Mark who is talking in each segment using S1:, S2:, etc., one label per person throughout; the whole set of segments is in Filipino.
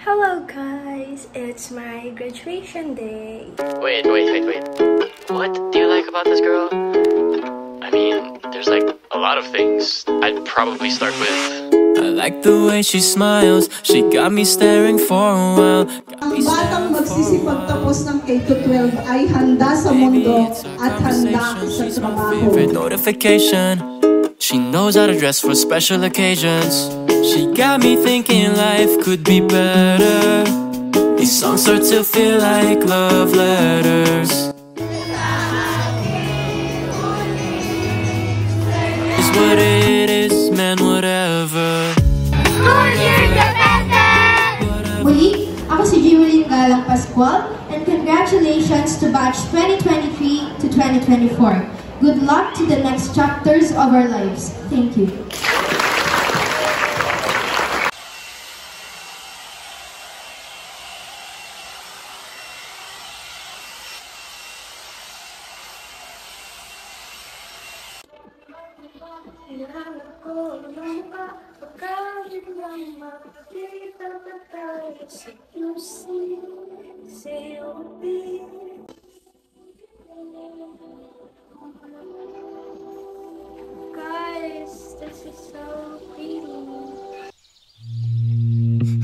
S1: Hello guys, it's my graduation day.
S2: Wait. What do you like about this girl? I mean, there's like a lot of things. I'd probably start with
S3: I like the way she smiles. She got me staring for a while.
S4: Ang batang magsisipagtapos ng K-12 ay handa sa mundo at handa sa trabaho.
S3: Notification. She knows how to dress for special occasions. She got me thinking life could be better. These songs start to feel like love letters. It's what it is, man, whatever.
S5: Muli, ako si Jewelyn Galang Pascual, and congratulations to batch 2023 to 2024. Good luck to the next chapters of our lives. Thank you.
S1: Guys, this is so pretty.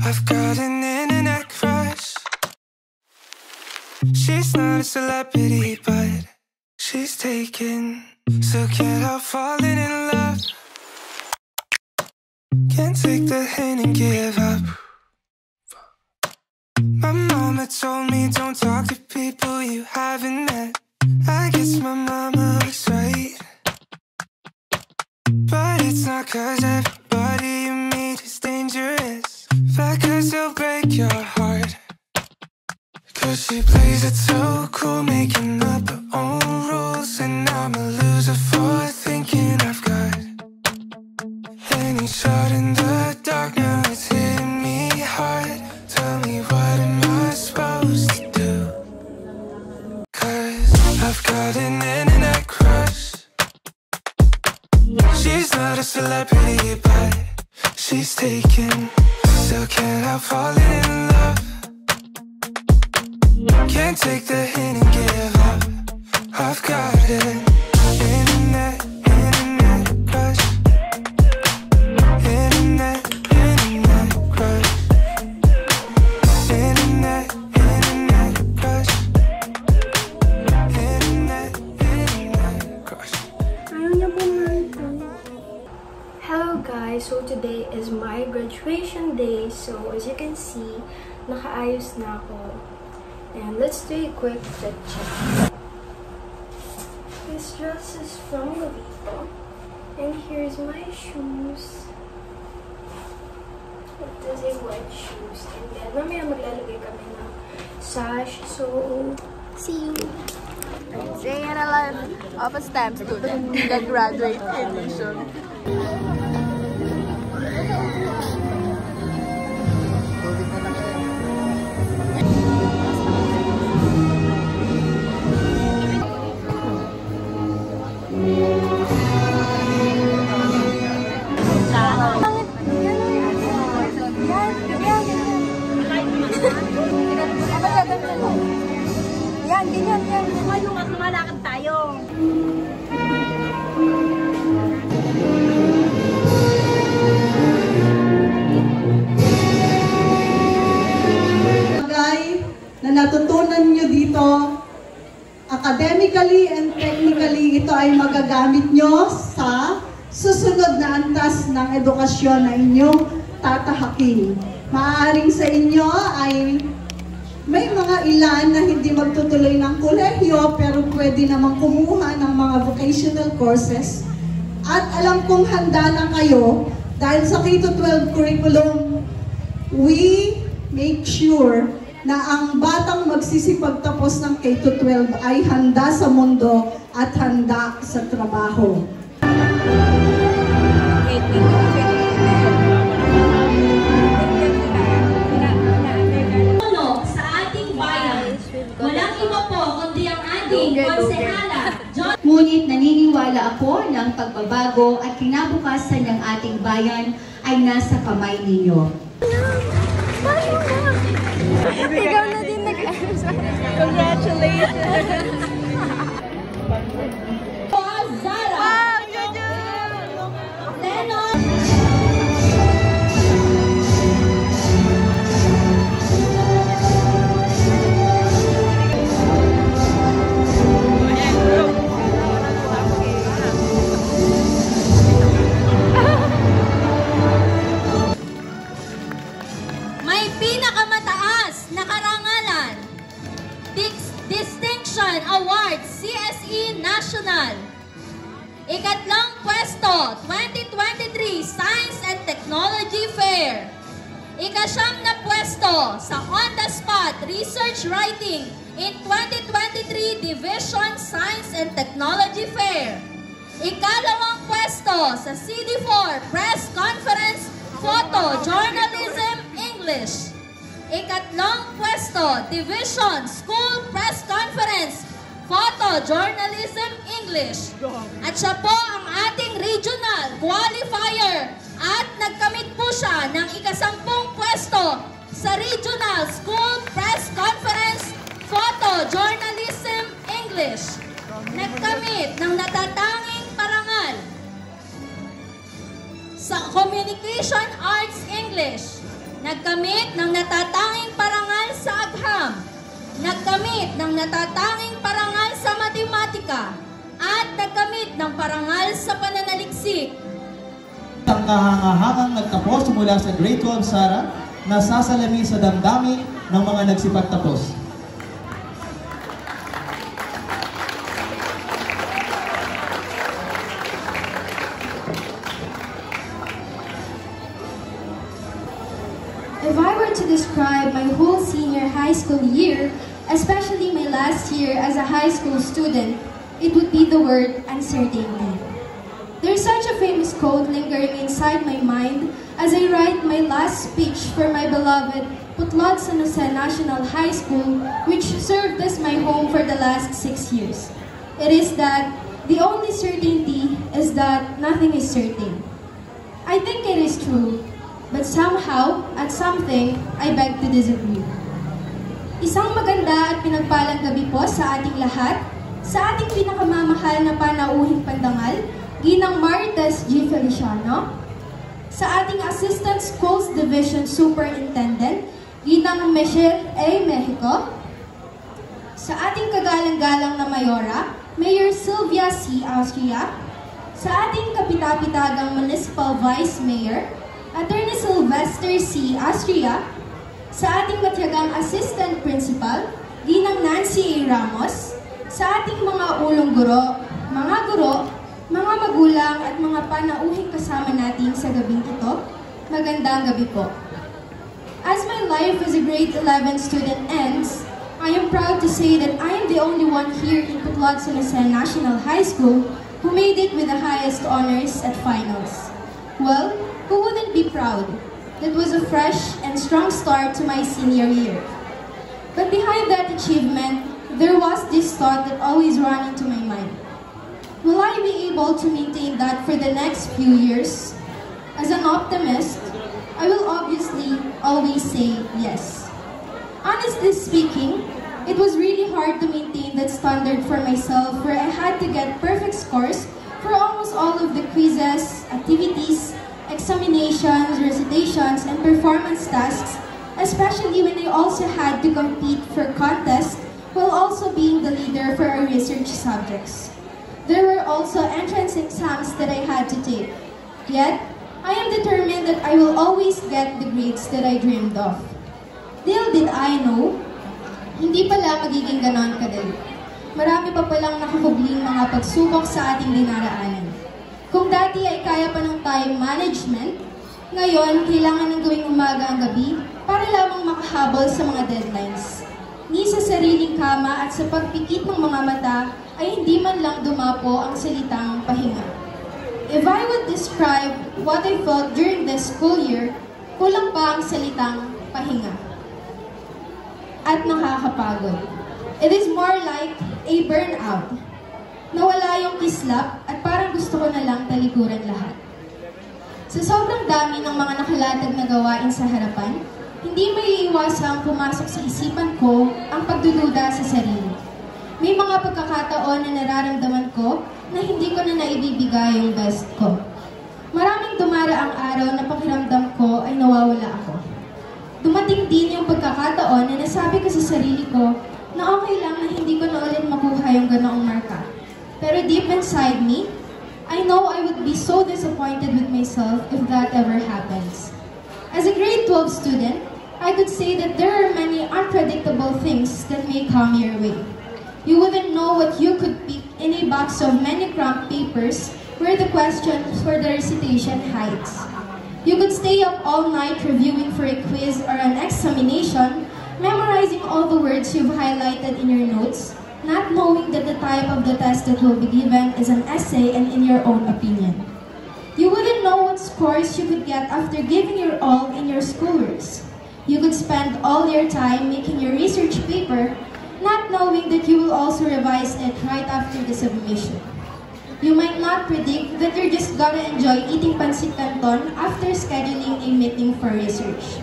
S6: I've got an internet crush. She's not a celebrity, but she's taken. So can't help falling in love. Can't take the hint and give up. My mama told me don't talk to people you haven't met. I guess my mama was right, but it's not 'cause everybody you meet is dangerous, but 'cause they'll break your heart. 'Cause she plays it so cool, making up her own rules, and I'm a loser for thinking I've got any shot in the dark. Now it's hitting me hard. Tell me, what am I supposed to do? 'Cause I've got an internet crush. She's not a celebrity, but she's taken. Still can't help falling in love. Can't take the hint and give up. I've got an internet crush. Internet crush. Internet crush. Internet crush.
S1: Hello guys, so today is my graduation day. So as you can see, nakaayos na ako. And let's do a quick fit check. This dress is from Lovito. And here's my shoes. It is a white shoes. And then mamaya maglalagay kami ng sash. So, see you.
S7: Saying a lot of a STEM student, the graduate edition. Yan. Yung at lumalakad tayo.
S4: Bagay na natutunan nyo dito, academically and technically, ito ay magagamit nyo sa susunod na antas ng edukasyon na inyong tatahakin. Maaaring sa inyo ay may mga ilan na hindi magtutuloy ng kolehiyo pero pwede namang kumuha ng mga vocational courses. At alam kong handa na kayo dahil sa K-12 curriculum, we make sure na ang batang magsisipagtapos ng K-12 ay handa sa mundo at handa sa trabaho.
S5: Walang iba po kundi ang ating konsehala.
S8: Ngunit naniniwala ako na ang pagbabago at kinabukasan ng ating bayan ay nasa kamay ninyo.
S7: Ikaw na din Congratulations!
S8: Zara!
S7: Wow, Juju!
S8: Lennon!
S9: May pinakamataas na karangalan. Distinction Award CSE National. Ikatlong pwesto 2023 Science and Technology Fair. Ikasyam na pwesto sa on-the-spot Research Writing in 2023 Division Science and Technology Fair. Ikalawang pwesto sa CD4 Press Conference Photo Journalism English. Ikatlong pwesto, Division School Press Conference, Photo Journalism English. At siya po ang ating regional qualifier at nagkamit po siya ng ika-10 pwesto sa Regional School Press Conference, Photo Journalism English. Nagkamit ng natatanging parangal sa Communication Arts English. Nagkamit ng natatanging parangal sa agham. Nagkamit ng natatanging parangal sa matematika. At nagkamit ng parangal sa pananaliksik.
S10: Ang kahangahangang nagtapos mula sa Grade 12 Sara na sasalamin sa damdamin ng mga nagsipagtapos.
S5: If I were to describe my whole senior high school year, especially my last year as a high school student, it would be the word uncertainty. There's such a famous quote lingering inside my mind as I write my last speech for my beloved Putlod San Jose National High School, which served as my home for the last 6 years. It is that the only certainty is that nothing is certain. I think it is true. But somehow, at something, I beg to disagree. Isang maganda at pinagpalang gabi po sa ating lahat, sa ating pinakamamahal na panauhing pandangal, Ginang Marites G. Feliciano, sa ating Assistant Schools Division Superintendent, Ginang Michelle A. Mexico, sa ating kagalang-galang na Mayora, Mayor Sylvia C. Austria, sa ating kapitapitagang Municipal Vice Mayor, Attorney Sylvester C. Austria, sa ating matyagang Assistant Principal, Ginang Nancy A. Ramos, sa ating mga ulong guro, mga magulang at mga panauhing kasama natin sa gabing ito, magandang gabi po. As my life as a grade 11 student ends, I am proud to say that I am the only one here in Putlod San Jose National High School who made it with the highest honors at finals. Well, who wouldn't be proud? That was a fresh and strong start to my senior year. But behind that achievement, there was this thought that always ran into my mind. Will I be able to maintain that for the next few years? As an optimist, I will obviously always say yes. Honestly speaking, it was really hard to maintain that standard for myself where I had to get perfect scores for almost all of the quizzes, activities, examinations, recitations, and performance tasks, especially when I also had to compete for contests while also being the leader for our research subjects. There were also entrance exams that I had to take. Yet, I am determined that I will always get the grades that I dreamed of. Little did I know, hindi pala magiging ganon kadali. Marami pa palang nakakubling mga pagsubok sa ating dinaraanan. Kung dati ay kaya pa ng time management, ngayon kailangan ng gawing umaga ang gabi para lamang makahabol sa mga deadlines. Ni sa sariling kama at sa pagpikit ng mga mata ay hindi man lang dumapo ang salitang pahinga. If I would describe what I felt during this school year, kulang pa ang salitang pahinga. At nakakapagod. It is more like a burnout. Nawala yung kislap at parang gusto ko na lang talikuran lahat. Sa sobrang dami ng mga nakalatag na gawain sa harapan, hindi may iwasang pumasok sa isipan ko ang pagdududa sa sarili. May mga pagkakataon na nararamdaman ko na hindi ko na naibibigay yung best ko. Maraming dumaraang araw na pakiramdam ko ay nawawala ako. Dumating din yung pagkakataon na nasabi ko sa sarili ko na okay lang na hindi ko na ulit makuha yung ganoong marka. Pero deep inside me, I know I would be so disappointed with myself if that ever happens. As a grade 12 student, I could say that there are many unpredictable things that may come your way. You wouldn't know what you could pick in a box of many cramped papers where the questions for the recitation hides. You could stay up all night reviewing for a quiz or an examination, memorizing all the words you've highlighted in your notes, not knowing that the type of the test that will be given is an essay and in your own opinion. You wouldn't know what scores you could get after giving your all in your schoolworks. You could spend all your time making your research paper, not knowing that you will also revise it right after the submission. You might not predict that you're just gonna enjoy eating pancit canton after scheduling a meeting for research.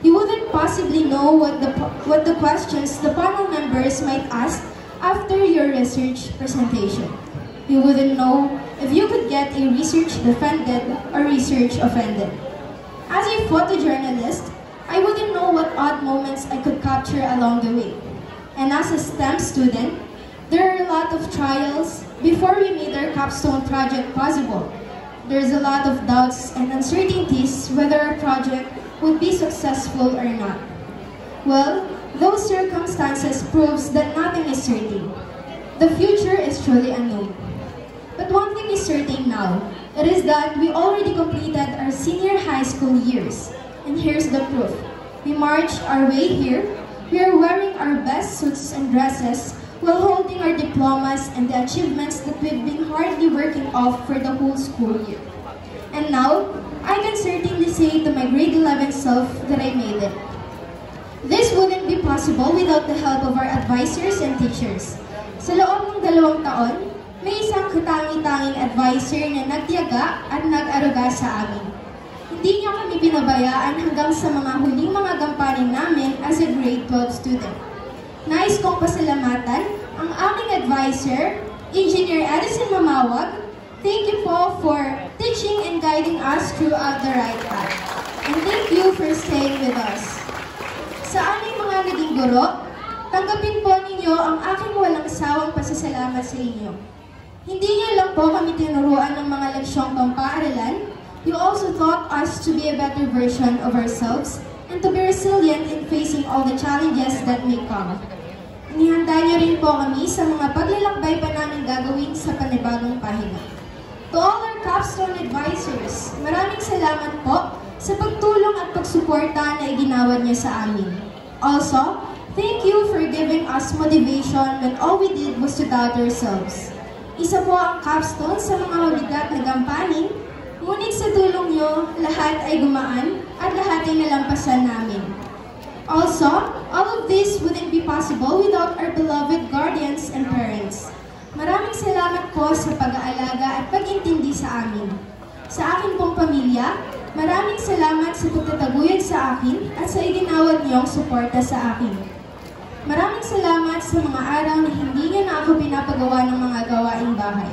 S5: You wouldn't possibly know what the questions the panel members might ask after your research presentation. You wouldn't know if you could get a research defended or research offended. As a photojournalist, I wouldn't know what odd moments I could capture along the way. And as a STEM student, there are a lot of trials before we made our capstone project possible. There's a lot of doubts and uncertainties whether our project would be successful or not. Well, those circumstances proves that nothing is certain. The future is truly unknown. But one thing is certain now, it is that we already completed our senior high school years. And here's the proof. We marched our way here. We are wearing our best suits and dresses while holding our diplomas and the achievements that we've been hardly working off for the whole school year. And now, I can certainly say to my grade 11 self that I made it. This wouldn't be possible without the help of our advisors and teachers. Sa loob ng 2 taon, may isang katangi-tanging advisor na nagtiyaga at nag-aruga sa amin. Hindi niya kami pinabayaan hanggang sa mga huling mga gampanin namin as a grade 12 student. Nais kong pasalamatan ang aming advisor, Engineer Edison Mamawag. Thank you po for teaching and guiding us throughout the right path. And thank you for staying with us. Sa aming mga naging guro, tanggapin po ninyo ang aking walang sawang pasasalamat sa inyo. Hindi niyo lang po kami tinuruan ng mga leksyong pampaaralan, you also taught us to be a better version of ourselves and to be resilient in facing all the challenges that may come. Inihanda niyo rin po kami sa mga paglalakbay pa namin gagawin sa panibagong pahina. To all our capstone advisors, maraming salamat po sa pagtulong at pagsuporta na iginawad niyo sa amin. Also, thank you for giving us motivation when all we did was to doubt ourselves. Isa po ang capstone sa mga mabigat na gampanin, ngunit sa tulong niyo, lahat ay gumaan at lahat ay nalampasan namin. Also, all of this wouldn't be possible without our beloved guardians and parents. Maraming salamat po sa pag-aalaga at pag-intindi sa amin. Sa akin pong pamilya, maraming salamat sa pagtataguyod sa akin at sa iginawad niyong suporta sa akin. Maraming salamat sa mga araw na hindi niyo na ako pinapagawa ng mga gawaing bahay.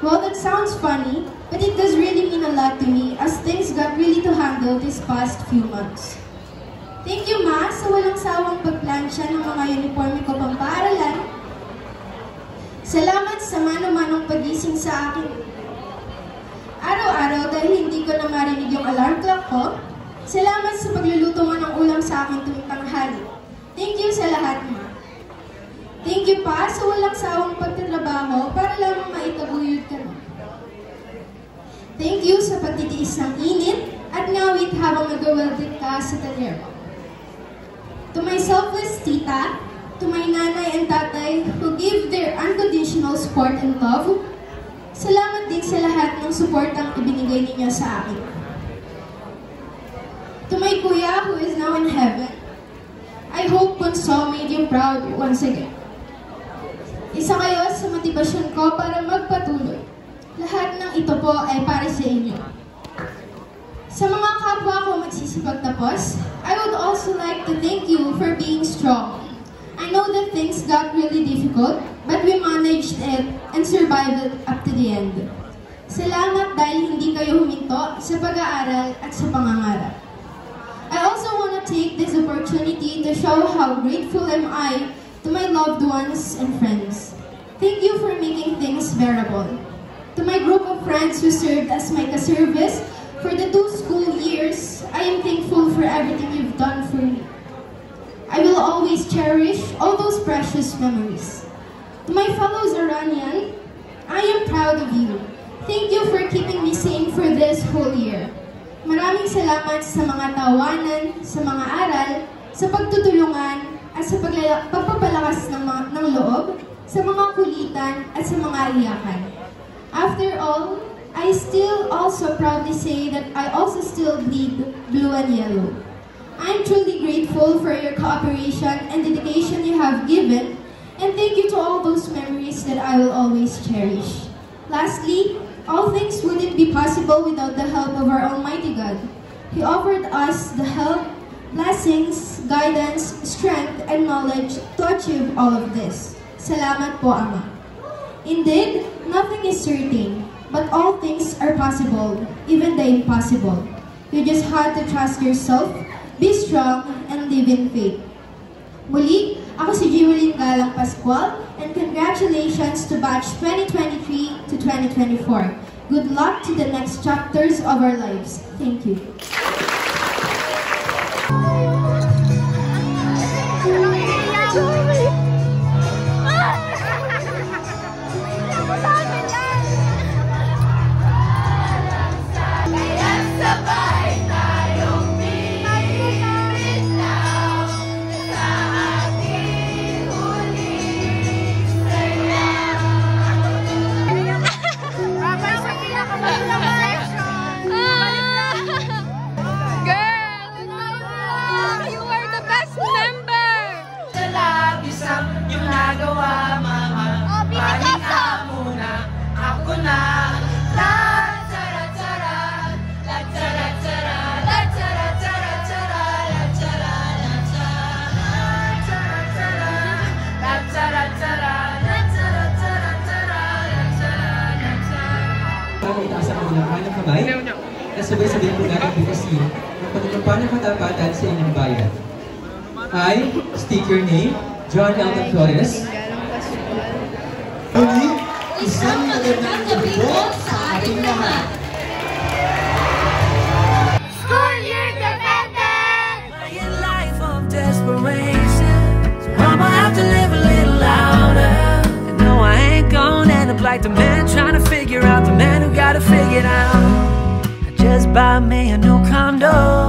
S5: Well, that sounds funny, but it does really mean a lot to me as things got really to handle this past few months. Thank you, Ma, sa walang sawang pagplansya ng mga uniforme ko pampaaralan. Salamat sa mano-manong pagising sa akin araw-araw dahil hindi ko na marinig yung alarm clock ko. Salamat sa pagluluto mo ng ulam sa akin tuwing tanghali. Thank you sa lahat, Ma. Thank you pa sa walang sawang pagtatrabaho para lamang maitaguyod ka na. Thank you sa pagtitiis ng init at ngawit habang nag-welded ka sa taler. To my selfless tita, to my nanay and tatay who give their unconditional support and love, salamat din sa lahat ng suportang ibinigay ninyo sa akin. To my kuya who is now in heaven, I hope Bunso made you proud once again. Isa kayo sa motibasyon ko para magpatuloy. Lahat ng ito po ay para sa inyo. Sa mga kapwa ko magsisipagtapos, I would also like to thank you for being strong. I know that things got really difficult, but we managed it and survived it up to the end. Salamat dahil hindi kayo huminto sa pag-aaral at sa pangangarap. I also want to take this opportunity to show how grateful am I to my loved ones and friends. Thank you for making things bearable. To my group of friends who served as my ka-service for the 2 school years, I am thankful for everything you've done for me. I will always cherish all those precious memories. To my fellow Zaranian, I am proud of you. Thank you for keeping me sane for this whole year. Maraming salamat sa mga tawanan, sa mga aral, sa pagtutulungan, at sa pagpapalakas ng loob, sa mga kulitan, at sa mga iyakan. After all, I still also proudly say that I also still bleed blue and yellow. I'm truly grateful for your cooperation and dedication you have given, and thank you to all those memories that I will always cherish. Lastly, all things wouldn't be possible without the help of our Almighty God. He offered us the help, blessings, guidance, strength, and knowledge to achieve all of this. Salamat po, Ama. Indeed, nothing is certain, but all things are possible, even the impossible. You just have to trust yourself, be strong, and live in faith. Muli, ako si Jewelyn Galang Pascual, and congratulations to batch 2023 to 2024. Good luck to the next chapters of our lives. Thank you.
S11: Itaas ang kanilang kanang kamay at sabay-sabay po natin bigkasin ang pagkakapanang katapatan sa inyong bayan. I state your name, John Elton Flores.
S12: Muli, isang magandang gabi po sa ating lahat.
S6: School year defended! In life of desperation, so I'ma have to live a little louder. And no, I ain't gonna end up like the man trying to figure out the man who got it figured out. I just bought me a new condo.